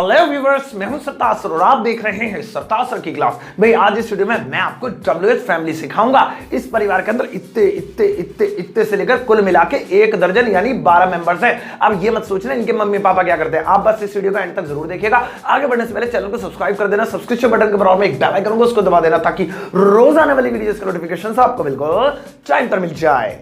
Hello viewers, मैं हूं सरताज sir और आप देख रहे हैं सरताज सर की क्लास। भाई आज इस वीडियो में मैं आपको WH फैमिली सिखाऊंगा। इस परिवार के अंदर इतने से लेकर कुल मिला के 1 दर्जन यानी 12 मेंबर्स हैं। अब ये मत सोचना इनके मम्मी पापा क्या करते हैं, आप बस इस वीडियो को एंड तक जरूर देखिएगा। आगे बढ़ने से पहले चैनल को सब्सक्राइब कर देना, सब्सक्रिप्शन बटन के बराबर में एक बेल आइकन होगा उसको दबा देना ताकि रोज आने वाली वीडियोस का नोटिफिकेशन आपको बिल्कुल टाइम पर मिल जाए।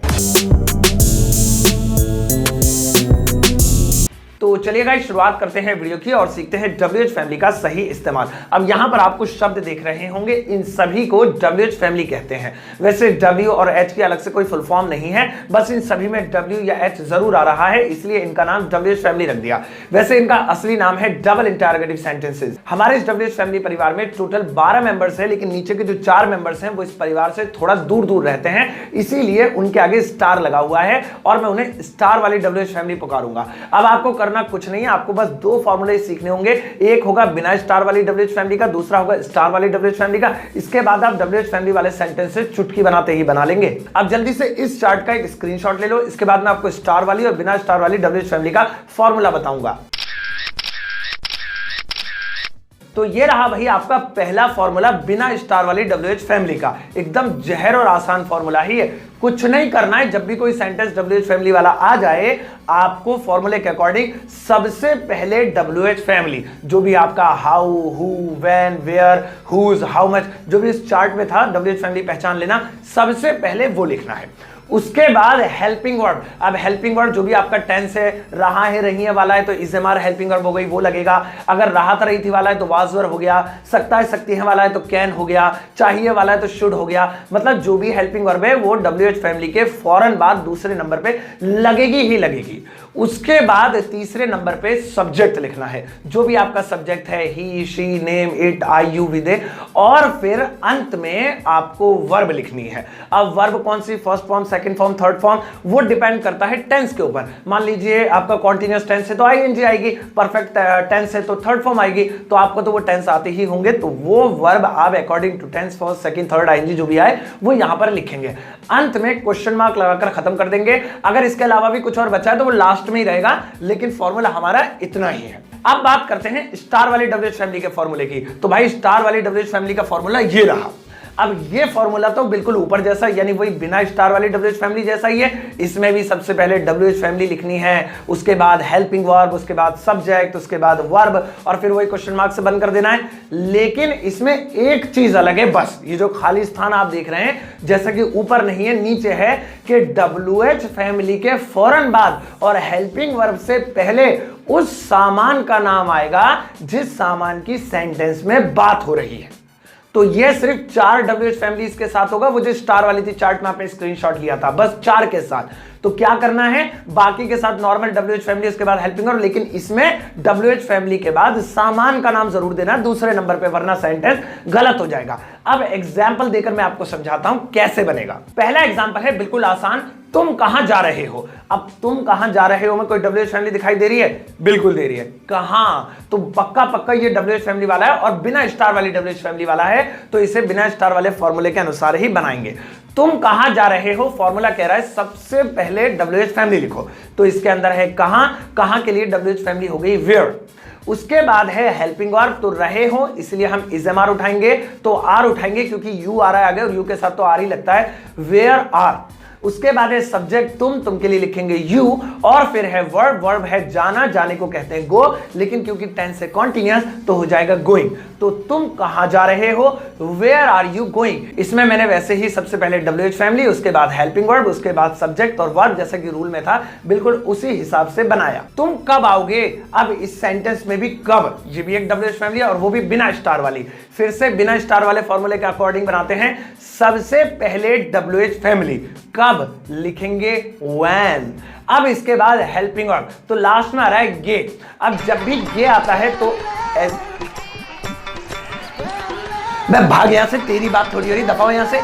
तो चलिए गाइस शुरुआत करते हैं वीडियो की और सीखते हैं WH फैमिली का सही इस्तेमाल। अब यहां पर आपको शब्द देख रहे होंगे, इन सभी को WH फैमिली कहते हैं। वैसे W और H की अलग से कोई फुल फॉर्म नहीं है, बस इन सभी में W या H जरूर आ रहा है, इसलिए इनका नाम WH फैमिली रख दिया। वैसे इनका असली नाम है डबल इंटरोगेटिव सेंटेंसेस। हमारे इस WH फैमिली परिवार में टोटल 12 मेंबर्स हैं, लेकिन नीचे के जो 4 मेंबर्स हैं वो इस परिवार से थोड़ा दूर दूर रहते हैं, इसीलिए उनके आगे स्टार लगा हुआ है और मैं उन्हें स्टार वाली WH फैमिली पुकारूंगा। अब आपको करना कुछ नहीं है, आपको बस 2 फॉर्मूले सीखने होंगे। एक होगा बिना स्टार वाली WH फैमिली का, दूसरा होगा स्टार वाली WH फैमिली का। इसके बाद आप WH फैमिली वाले सेंटेंस से चुटकी बनाते ही बना लेंगे। अब जल्दी से इस चार्ट का एक स्क्रीनशॉट ले लो, इसके बाद मैं आपको स्टार वाली और बिना स्टार वाली WH फैमिली का फॉर्मूला बताऊंगा। तो ये रहा भाई आपका पहला फॉर्मूला बिना स्टार वाली WH फैमिली का। एकदम जहर और आसान फॉर्मूला ही है, कुछ नहीं करना है। जब भी कोई सेंटेंस WH फैमिली वाला आ जाए, आपको फॉर्मूले के अकॉर्डिंग सबसे पहले WH फैमिली, जो भी आपका how, who, when, where, whose, how much, जो भी इस चार्ट में था WH फैमिली पहचान लेना, सबसे पहले वो लिखना है। उसके बाद हेल्पिंग वर्ब। अब हेल्पिंग वर्ब जो भी आपका टेंस है, रहा है, रही है वाला है तो is am are helping verb हो गई, वो लगेगा। अगर राहत रही थी वाला है तो वाज वर्ब हो गया, सकता है सकती है वाला है तो कैन हो गया, चाहिए वाला है तो शुड हो गया। मतलब जो भी हेल्पिंग वर्ब है वो WH फैमिली के फौरन बाद दूसरे नंबर पे लगेगी ही लगेगी। उसके बाद तीसरे नंबर पे सब्जेक्ट लिखना है, जो भी आपका सब्जेक्ट है, he, she, name, it, I, you, we, they. और फिर अंत में आपको वर्ब लिखनी है। अब वर्ब कौन सी, first form, second form, third form, वो डिपेंड करता है टेंस के ऊपर। मान लीजिए आपका कॉन्टिन्यूअस टेंस है तो ING आएगी, परफेक्ट टेंस है तो थर्ड फॉर्म आएगी, तो आपको तो वो टेंस आते ही होंगे, तो वो वर्ब आप according to tense, first, second, third, ING जो भी आए वो यहां पर लिखेंगे। अंत में क्वेश्चन मार्क लगाकर खत्म कर देंगे। अगर इसके अलावा भी कुछ और बचा है तो वो लास्ट में ही रहेगा, लेकिन फॉर्मूला हमारा इतना ही है। अब बात करते हैं स्टार वाली WH फैमिली के फॉर्मूले की। तो भाई स्टार वाली WH फैमिली का फॉर्मूला ये रहा। अब ये फॉर्मूला तो बिल्कुल ऊपर जैसा, यानी वही बिना स्टार वाली WH फैमिली जैसा ही है। इसमें भी सबसे पहले WH फैमिली लिखनी है, उसके बाद हेल्पिंग वर्ब, उसके बाद सब्जेक्ट, उसके बाद वर्ब, और फिर वही क्वेश्चन मार्क से बंद कर देना है। लेकिन इसमें एक चीज अलग है, बस ये जो खाली स्थान आप देख रहे हैं, जैसा कि ऊपर नहीं है नीचे है, कि WH फैमिली के फौरन बाद और हेल्पिंग वर्ब से पहले उस सामान का नाम आएगा जिस सामान की सेंटेंस में बात हो रही है। तो ये सिर्फ 4 WH फैमिलीज के साथ होगा, वो जो स्टार वाली थी चार्ट में आपने स्क्रीनशॉट लिया था, बस 4 के साथ। तो क्या करना है, बाकी के साथ नॉर्मल WH फैमिली, उसके बाद हेल्पिंग वर्ब, लेकिन इसमें WH फैमिली के बाद सामान का नाम जरूर देना दूसरे नंबर पे, वरना सेंटेंस गलत हो जाएगा। अब एग्जाम्पल देकर मैं आपको समझाता हूं कैसे बनेगा। पहला एग्जाम्पल है बिल्कुल आसान, तुम कहां जा रहे हो। अब तुम कहां जा रहे हो में कोई WH फैमिली दिखाई दे रही है? बिल्कुल दे रही है। कहां, तो पक्का पक्का ये WH फैमिली वाला है और बिना स्टार वाली WH फैमिली वाला है, तो इसे बिना स्टार वाले फॉर्मूले के अनुसार ही बनाएंगे। तुम कहां जा रहे हो, फॉर्मूला कह रहा है सबसे पहले WH फैमिली लिखो, तो इसके अंदर है कहां, कहां के लिए WH फैमिली हो गई वेयर। उसके बाद है हेल्पिंग वर्ब, तो रहे हो इसलिए हम इज एम आर उठाएंगे, तो आर उठाएंगे क्योंकि यू आ रहा है आगे और यू के साथ तो आर ही लगता है, वेयर आर। उसके बाद है सब्जेक्ट, तुम के लिए लिखेंगे यू, और फिर है वर्ब, वर्ब है जाना, जाने को कहते हैं गो, लेकिन क्योंकि टेंस है कॉन्टिन्यूअस तो हो जाएगा गोइंग। तो तुम कहां जा रहे हो, वेयर आर यू गोइंग। इसमें मैंने वैसे ही सबसे पहले WH फैमिली, उसके बाद हेल्पिंग वर्ब, उसके बाद सब्जेक्ट और वर्ब, जैसा कि रूल में था बिल्कुल उसी हिसाब से बनाया। तुम कब आओगे, अब इस सेंटेंस में भी कब, ये भी एक WH फैमिली और वो भी बिना स्टार वाली। फिर से बिना स्टार वाले फॉर्मूले के अकॉर्डिंग बनाते हैं। सबसे पहले WH फैमिली कब लिखेंगे, when। अब इसके बाद हेल्पिंग वर्ब, तो लास्ट में आ रहा है गे। अब जब भी गे आता है तो मैं भाग यहां से, तेरी बात थोड़ी हो रही, दफा हो यहां से।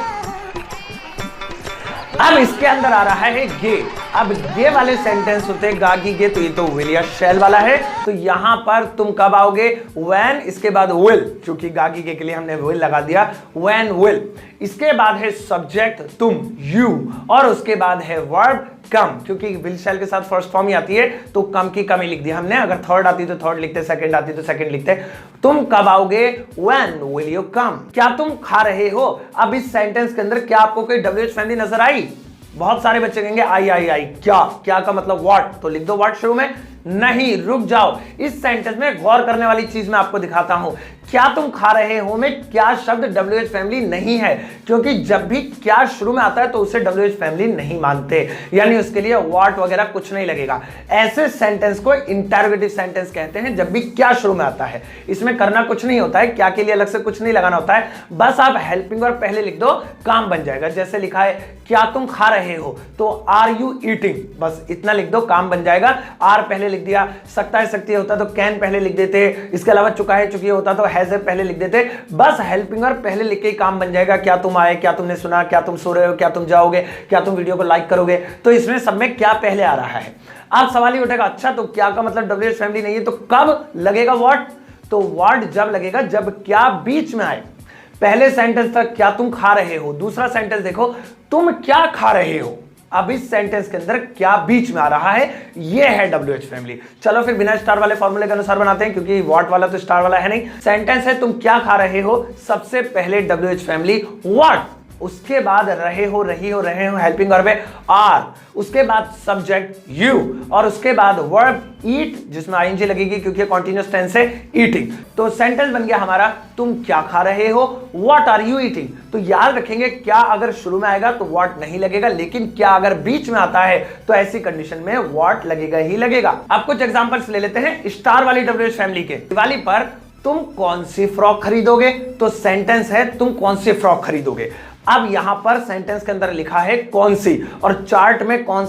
अब इसके अंदर आ रहा है गे। अब गे वाले सेंटेंस होते हैं गा की गे, तो ये तो विल या शैल वाला है, तो यहां पर तुम कब आओगे, व्हेन, इसके बाद विल, क्योंकि गा की गे के लिए हमने विल लगा दिया, व्हेन विल। इसके बाद है सब्जेक्ट तुम, यू, और उसके बाद है वर्ब कम, क्योंकि विल शैल के साथ फर्स्ट फॉर्म ही आती है तो कम की कम ही लिख दिया हमने। अगर थर्ड आती तो थर्ड लिखते, सेकंड आती तो सेकंड लिखते। तुम कब आओगे, व्हेन विल यू कम। क्या तुम खा रहे हो। अब इस सेंटेंस के अंदर क्या आपको कोई WH फैमिली नजर आई। बहुत सारे बच्चे कहेंगे आई। क्या का मतलब व्हाट, तो लिख दो व्हाट शुरू में। नहीं, रुक जाओ, इस सेंटेंस में गौर करने वाली चीज मैं आपको दिखाता हूं। क्या तुम खा रहे हो में क्या शब्द WH फैमिली नहीं है, क्योंकि जब भी क्या शुरू में आता है तो उसे WH फैमिली नहीं मानते, यानी उसके लिए व्हाट वगैरह कुछ नहीं लगेगा। ऐसे सेंटेंस को इंटरोगेटिव सेंटेंस कहते हैं, जब भी क्या शुरू में आता है। इसमें करना कुछ नहीं होता है, क्या के लिए अलग से कुछ नहीं लगाना होता है, बस आप हेल्पिंग वर्ब पहले लिख दो, काम बन जाएगा। जैसे लिखा है क्या तुम खा रहे हो, तो आर यू ईटिंग, बस इतना लिख दो, काम बन जाएगा। आर पहले लिख दिया, सकता है सकती होता तो कैन पहले लिख देते, इसके अलावा चुका है चुकी होता तो हैज पहले लिख देते, बस हेल्पिंग वर्ब पहले लिख के ही काम बन जाएगा। क्या तुम आए, क्या तुमने सुना, क्या तुम सो रहे हो, क्या तुम जाओगे, क्या तुम वीडियो को लाइक करोगे, तो इसमें सब में क्या पहले आ रहा है। अब सवाल ही उठेगा, अच्छा तो क्या का मतलब WH फैमिली नहीं है, तो कब लगेगा व्हाट, तो व्हाट जब लगेगा जब क्या बीच में आए। पहले सेंटेंस तक क्या तुम खा रहे हो, दूसरा सेंटेंस देखो तुम क्या खा रहे हो। अब इस सेंटेंस के अंदर क्या बीच में आ रहा है, ये है WH फैमिली। चलो फिर बिना स्टार वाले फॉर्मूले के अनुसार बनाते हैं, क्योंकि व्हाट वाला तो स्टार वाला है नहीं। सेंटेंस है तुम क्या खा रहे हो, सबसे पहले WH फैमिली व्हाट, उसके बाद रहे हो रही हो रहे हो हेल्पिंग वर्ब है आर, उसके बाद सब्जेक्ट यू, और उसके बाद वर्ब ईट जिसमें आईएनजी लगेगी क्योंकि कॉन्टिन्यूअस टेंस है ईटिंग। तो सेंटेंस बन गया हमारा तुम क्या खा रहे हो, व्हाट आर यू ईटिंग। तो याद रखेंगे क्या अगर शुरू में आएगा तो व्हाट नहीं लगेगा, लेकिन क्या अगर बीच में आता है तो ऐसी कंडीशन में व्हाट लगेगा ही लगेगा। अब कुछ एग्जांपल्स ले लेते हैं स्टार वाली WH फैमिली के। दिवाली पर तुम कौन सी फ्रॉक खरीदोगे, तो सेंटेंस है तुम कौन सी फ्रॉक खरीदोगे। अब यहां पर सेंटेंस के अंदर लिखा है कौन सी, और चार्ट में कौन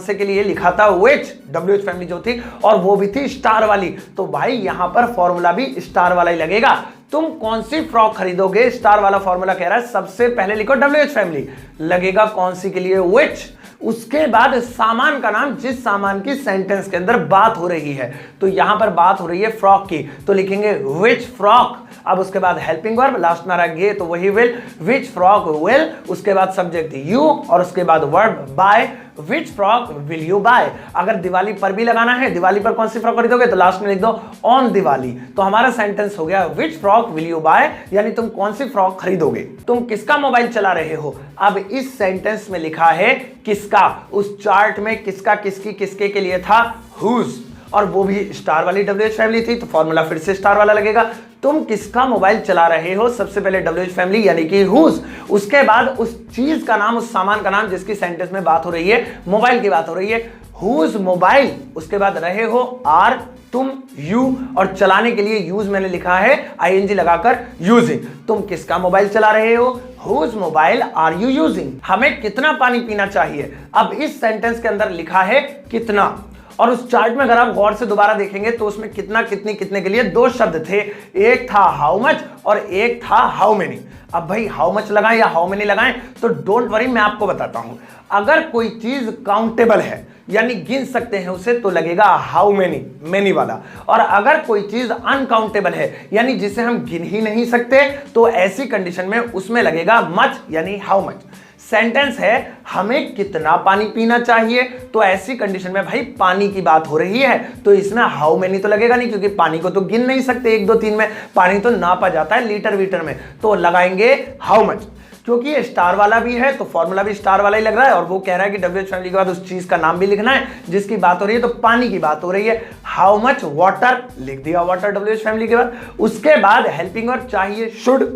से के लिए लिखा था व्हिच, WH फैमिली जो थी, और वो भी थी स्टार वाली। तो भाई यहां पर फॉर्मूला भी स्टार वाला ही लगेगा। तुम कौन सी फ्रॉक खरीदोगे, स्टार वाला फॉर्मूला कह रहा है सबसे पहले लिखो WH फैमिली, लगेगा कौन सी के लिए व्हिच, उसके बाद सामान का नाम जिस सामान की सेंटेंस के अंदर बात हो रही है। तो यहां पर बात हो रही है फ्रॉक की, तो लिखेंगे व्हिच फ्रॉक। अब उसके बाद हेल्पिंग वर्ब, लास्ट में रहेंगे तो वही विल, व्हिच फ्रॉक विल, उसके बाद सब्जेक्ट यू, और उसके बाद verb buy, which frock will you buy. अगर दिवाली पर भी लगाना है, दिवाली पर कौन सी फ्रॉक खरीदोगे, तो लास्ट में लिख दो ऑन दिवाली। तो हमारा सेंटेंस हो गया which frock will you buy, यानी तुम कौन सी फ्रॉक खरीदोगे। तुम किसका मोबाइल चला रहे हो, अब इस सेंटेंस में लिखा है किसका, उस चार्ट में किसका किसकी किसके के लिए था हुज, और वो भी स्टार वाली WH फैमिली थी, तो फॉर्मूला फिर से स्टार वाला लगेगा। तुम किसका मोबाइल चला रहे हो, सबसे पहले WH फैमिली यानी कि हुज, उसके बाद उस चीज का नाम, उस सामान का नाम जिसकी सेंटेंस में बात हो रही है, मोबाइल की बात हो रही है, हुज मोबाइल, उसके बाद रहे हो आर, तुम यू, और चलाने के लिए यूज मैंने लिखा है आईएनजी लगाकर यूजिंग। तुम किसका मोबाइल चला रहे हो, whose mobile are you using. हमें कितना पानी पीना चाहिए, अब इस सेंटेंस के अंदर लिखा है कितना, और उस चार्ट में अगर आप गौर से दोबारा देखेंगे तो उसमें कितना कितनी कितने के लिए दो शब्द थे, एक था हाउ मच और एक था हाउ मेनी। अब भाई हाउ मच लगाएं या हाउ मेनी लगाएं, तो डोंट वरी मैं आपको बताता हूं। अगर कोई चीज काउंटेबल है यानी गिन सकते हैं उसे, तो लगेगा हाउ मेनी, मेनी वाला। और अगर कोई चीज अनकाउंटेबल है यानी जिसे हम गिन ही नहीं सकते, तो ऐसी कंडीशन में उसमें लगेगा मच यानी हाउ मच। सेंटेंस है हमें कितना पानी पीना चाहिए, तो ऐसी कंडीशन में भाई पानी की बात हो रही है, तो इसमें हाउ मेनी तो लगेगा नहीं, क्योंकि पानी को तो गिन नहीं सकते 1 2 3 में, पानी तो नापा जाता है लीटर वीटर में, तो लगाएंगे हाउ मच। क्योंकि ये स्टार वाला भी है तो फॉर्मूला भी स्टार वाला ही लग रहा है, और वो कह रहा है कि WH फैमिली के बाद उस चीज का नाम भी लिखना है जिसकी बात हो रही है, तो पानी की बात हो रही है। हाउ मच वाटर लिख दिया, वाटर WH फैमिली के बाद। उसके बाद हेल्पिंग वर्ब चाहिए शुड,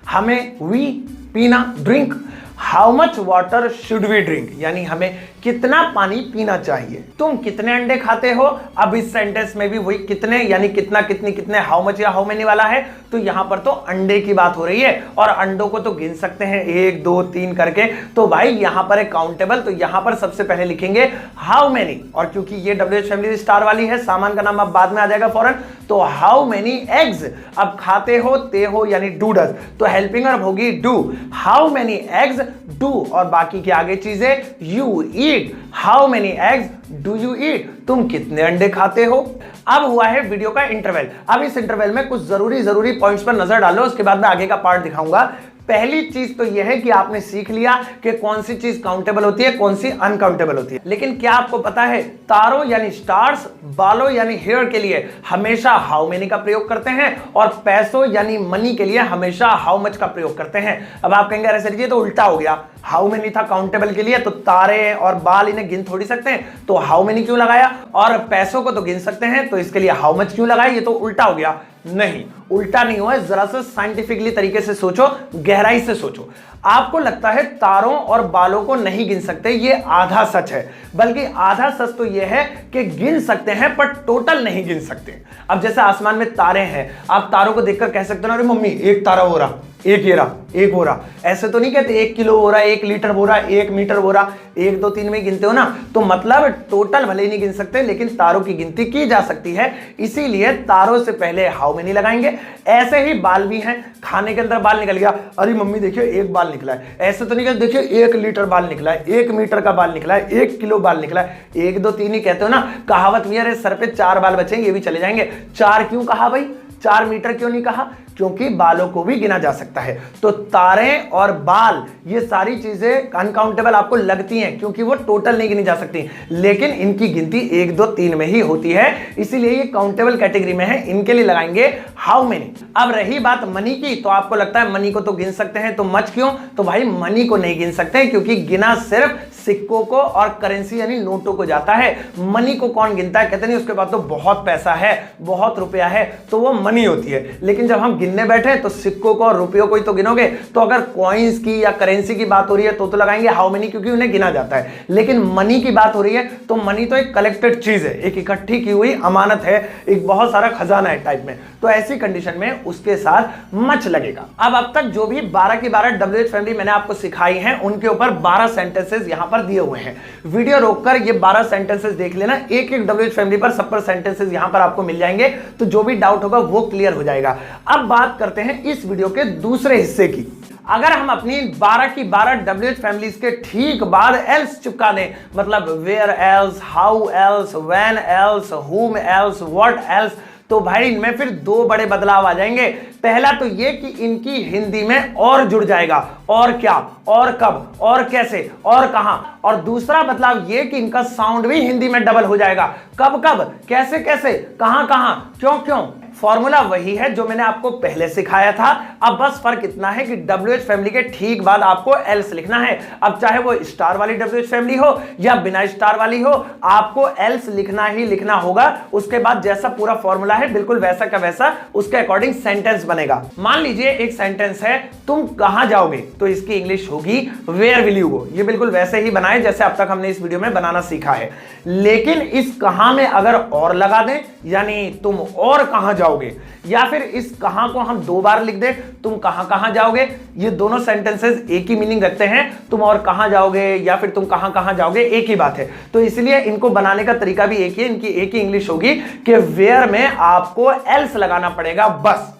हमें वी पीना drink, how much water should we drink, यानी हमें कितना पानी पीना चाहिए। तुम कितने अंडे खाते हो, अब इस सेंटेंस में भी वही कितने यानी कितना कितनी कितने, हाउ मच या हाउ मेनी वाला है, तो यहां पर तो अंडे की बात हो रही है, और अंडों को तो गिन सकते हैं 1 2 3 करके, तो भाई यहां पर है काउंटेबल, तो यहां पर सबसे पहले लिखेंगे हाउ मेनी। और क्योंकि ये WH फैमिली स्टार वाली है, सामान का नाम अब बाद में आ जाएगा फौरन, तो हाउ मेनी एग्स, अब खाते हो ते हो यानी डू डज, तो हेल्पिंग वर्ब होगी do. How many eggs do, और बाकी की आगे चीजें you eat, how many eggs do you eat, तुम कितने अंडे खाते हो। अब हुआ है वीडियो का इंटरवल। अब इस इंटरवल में कुछ जरूरी पॉइंट्स पर नजर डालो, उसके बाद मैं आगे का पार्ट दिखाऊंगा। पहली चीज तो यह है कि आपने सीख लिया कि कौन सी चीज काउंटेबल होती है, कौन सी अनकाउंटेबल होती है। लेकिन क्या आपको पता है तारों यानी स्टार्स, बालों यानी हेयर के लिए हमेशा हाउ मेनी का प्रयोग करते हैं, और पैसों यानी मनी के लिए हमेशा हाउ मच का प्रयोग करते हैं। अब आप कहेंगे अरे सर ये तो उल्टा हो गया, हाउ मेनी था काउंटेबल के लिए, तो तारे और बाल इन्हें गिन थोड़ी सकते हैं, तो हाउ मेनी क्यों लगाया, और पैसों को तो गिन सकते हैं तो इसके लिए हाउ मच क्यों लगाया, ये तो उल्टा हो गया। नहीं, उल्टा नहीं हुआ, जरा सा साइंटिफिकली तरीके से सोचो, गहराई से सोचो। आपको लगता है तारों और बालों को नहीं गिन सकते, ये आधा सच है, बल्कि आधा सच तो ये है कि गिन सकते हैं पर टोटल नहीं गिन सकते। अब जैसे आसमान में तारे हैं, आप तारों को देखकर कह सकते हो ना अरे मम्मी एक तारा हो रहा, एक ये रहा, एक हो रहा, ऐसे तो नहीं कहते 1 किलो हो रहा, 1 लीटर हो रहा, 1 मीटर हो रहा, 1 2 3 में गिनते हो ना, तो मतलब टोटल भले ही नहीं गिन सकते लेकिन तारों की गिनती की जा सकती है, इसीलिए तारों से पहले हाउ मेनी लगाएंगे। ऐसे ही बाल भी हैं, खाने के अंदर बाल निकल गया, अरे मम्मी देखियो 1 बाल निकला है, ऐसे तो नहीं कहते देखियो 1 लीटर बाल निकला है, 1 मीटर का बाल निकला है, 1 किलो बाल निकला है, 1 2 3 ही कहते हो ना। कहावत भी है सर पे 4 बाल बचे ये भी चले जाएंगे, 4 क्यों कहा भाई, 4 मीटर क्यों नहीं कहा, क्योंकि बालों को भी गिना जा सकता है। तो तारे और बाल ये सारी चीजें अनकाउंटेबल आपको लगती हैं क्योंकि वो टोटल नहीं गिनी जा सकती, लेकिन इनकी गिनती 1 2 3 में ही होती है, इसीलिए ये काउंटेबल कैटेगरी में है, इनके लिए लगाएंगे हाउ मेनी। अब रही बात मनी की, तो आपको लगता है मनी को तो गिन सकते हैं, तो मच क्यों, तो भाई मनी को नहीं गिन सकते क्योंकि गिना सिर्फ सिक्कों को और करेंसी यानी नोटों को जाता है। मनी को कौन गिनता है, कहते नहीं उसके पास तो बहुत पैसा है, बहुत रुपया है, तो वो मनी होती है। लेकिन जब हम गिनने बैठे तो सिक्कों को और रुपयों को ही तो गिनोगे, तो अगर कॉइन्स की या करेंसी की बात हो रही है तो लगाएंगे हाउ मेनी क्योंकि उन्हें गिना जाता है। लेकिन मनी की बात हो रही है तो मनी तो एक कलेक्टेड चीज है, एक इकट्ठी की हुई अमानत है, एक बहुत सारा खजाना है टाइप में, तो ऐसी कंडीशन में उसके साथ मच लगेगा। अब तक जो भी 12 की 12 WH फैमिली मैंने आपको सिखाई हैं उनके ऊपर 12 सेंटेंसेस यहां पर दिए हुए हैं। वीडियो रोककर ये 12 सेंटेंसेस देख लेना, एक एक WH फैमिली पर सब पर सेंटेंसेस यहां पर आपको मिल जाएंगे, तो जो भी डाउट होगा वो क्लियर हो जाएगा। अब बात करते हैं इस वीडियो के दूसरे हिस्से की। अगर हम अपनी 12 की 12 WH फैमिलीज के ठीक बाद एल्स चिपका दें, मतलब where else, how else, when else, whom else, what else, तो भाई इनमें फिर 2 बड़े बदलाव आ जाएंगे। पहला तो ये कि इनकी हिंदी में और जुड़ जाएगा, और क्या, और कब, और कैसे, और कहां, और दूसरा बदलाव ये कि इनका साउंड भी हिंदी में डबल हो जाएगा। कब कब, कैसे कैसे, कहां कहां, क्यों क्यों, फॉर्मूला वही है जो मैंने आपको पहले सिखाया था। अब बस फर्क इतना है कि WH फैमिली के ठीक बाद आपको एल्स लिखना है। अब चाहे वो स्टार वाली WH फैमिली हो या बिना स्टार वाली हो, आपको एल्स लिखना ही लिखना होगा। उसके बाद जैसा पूरा फॉर्मूला है बिल्कुल वैसा का वैसा उसके अकॉर्डिंग सेंटेंस बनेगा। मान लीजिए एक सेंटेंस है तुम कहां जाओगे, तो इसकी इंग्लिश होगी वेयर विल यू गो। ये बिल्कुल वैसे ही बनाए जैसे अब तक हमने इस वीडियो में बनाना सीखा है, लेकिन इस कहां में अगर और लगा दें यानी तुम और कहां जाओगे, या फिर इस कहां को हम 2 बार लिख दें तुम कहां कहां जाओगे, ये दोनों सेंटेंसेस एक ही मीनिंग रखते हैं। तुम और कहां जाओगे या फिर तुम कहां कहां जाओगे एक ही बात है, तो इसलिए इनको बनाने का तरीका भी एक ही है, इनकी एक ही इंग्लिश होगी कि वेयर में आपको एल्स लगाना पड़ेगा। बस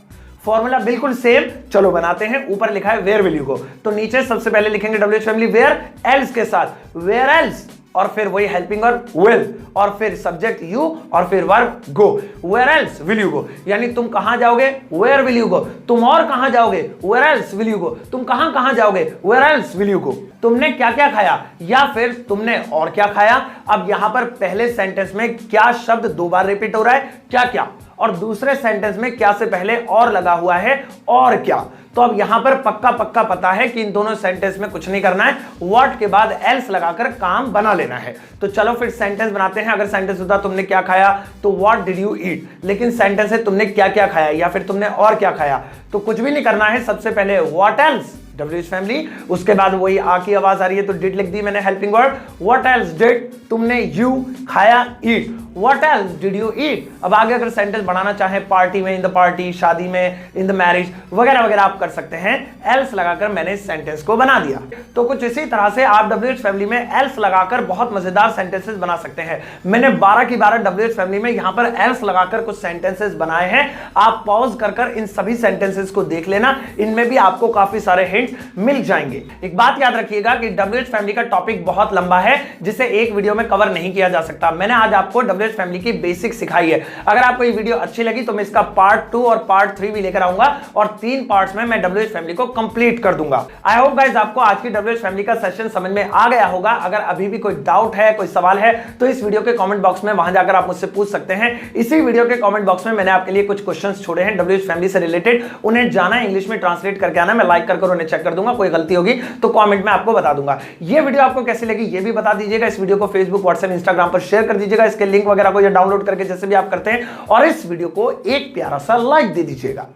फॉर्मूला बिल्कुल सेम। चलो बनाते हैं। ऊपर लिखा है वेयर विल यू गो, तो नीचे सबसे पहले लिखेंगे WH फैमिली वेयर एल्स के साथ वेयर एल्स, और फिर वही हेल्पिंग वर्ब विल, और फिर सब्जेक्ट यू, और फिर verb go. Where else will you go, यानी तुम कहां जाओगे, वेयर विल यू गो। तुम और कहां जाओगे, where else will you go. तुम कहां कहां जाओगे, where else will you go. तुमने क्या क्या खाया, या फिर तुमने और क्या खाया। अब यहां पर पहले सेंटेंस में क्या शब्द 2 बार रिपीट हो रहा है, क्या क्या, और दूसरे सेंटेंस में क्या से पहले और लगा हुआ है, और क्या। तो अब यहां पर पक्का पक्का पता है कि इन दोनों सेंटेंस में कुछ नहीं करना है, व्हाट के बाद एल्स लगाकर काम बना लेना है। तो चलो फिर सेंटेंस बनाते हैं। अगर सेंटेंस होता तुमने क्या खाया तो व्हाट डिड यू ईट, लेकिन सेंटेंस है तुमने क्या क्या खाया या फिर तुमने और क्या खाया, तो कुछ भी नहीं करना है। सबसे पहले व्हाट एल्स WH फैमिली, उसके बाद वही आ की आवाज आ रही है तो डिड लिख दी मैंने helping word, what else did, तुमने यू खाया eat, what else did you eat. अब आगे अगर सेंटेंस बनाना चाहें पार्टी में, इन द पार्टी, शादी में, इन द मैरिज वगैरह वगैरह आप कर सकते हैं। एल्स लगाकर मैंने इस सेंटेंस को बना दिया। तो कुछ इसी तरह से आप WH फैमिली में एल्स लगाकर बहुत मजेदार सेंटेंसेस बना सकते हैं। मैंने 12 की 12 WH फैमिली में यहां पर एल्स लगाकर कुछ सेंटेंसेस बनाए हैं। आप पॉज कर इन सभी सेंटेंसेस को देख लेना, इनमें भी आपको काफी सारे हिंट मिल जाएंगे। एक बात याद रखिएगा कि WH फैमिली का टॉपिक बहुत लंबा है, जिसे एक वीडियो में कवर नहीं किया जा सकता। मैंने आज आपको WH फैमिली की बेसिक सिखाई है। अगर आपको ये वीडियो अच्छी लगी तो मैं इसका पार्ट 2 और पार्ट 3 भी लेकर आऊंगा और 3 पार्ट्स में मैं WH फैमिली को कंप्लीट कर दूंगा। आई होप गाइस आपको आज की WH फैमिली का सेशन समझ में आ गया होगा। अगर अभी भी कोई डाउट है, कोई सवाल है, तो इस वीडियो के कमेंट बॉक्स में वहां जाकर आप मुझसे पूछ सकते हैं। इसी वीडियो के कमेंट बॉक्स में मैंने आपके लिए कुछ क्वेश्चंस छोड़े हैं WH फैमिली से रिलेटेड, उन्हें जाना इंग्लिश में ट्रांसलेट करके आना, मैं लाइक कर उन्हें चेक कर दूंगा। कोई गलती होगी तो कमेंट में आपको बता दूंगा। ये वीडियो आपको कैसी लगी ये भी बता दीजिएगा। इस वीडियो को फेसबुक, व्हाट्सएप, इंस्टाग्राम पर शेयर कर दीजिएगा, इसके लिंक वगैरह को डाउनलोड करके जैसे भी आप करते हैं, और इस वीडियो को एक प्यारा सा लाइक दे दीजिएगा।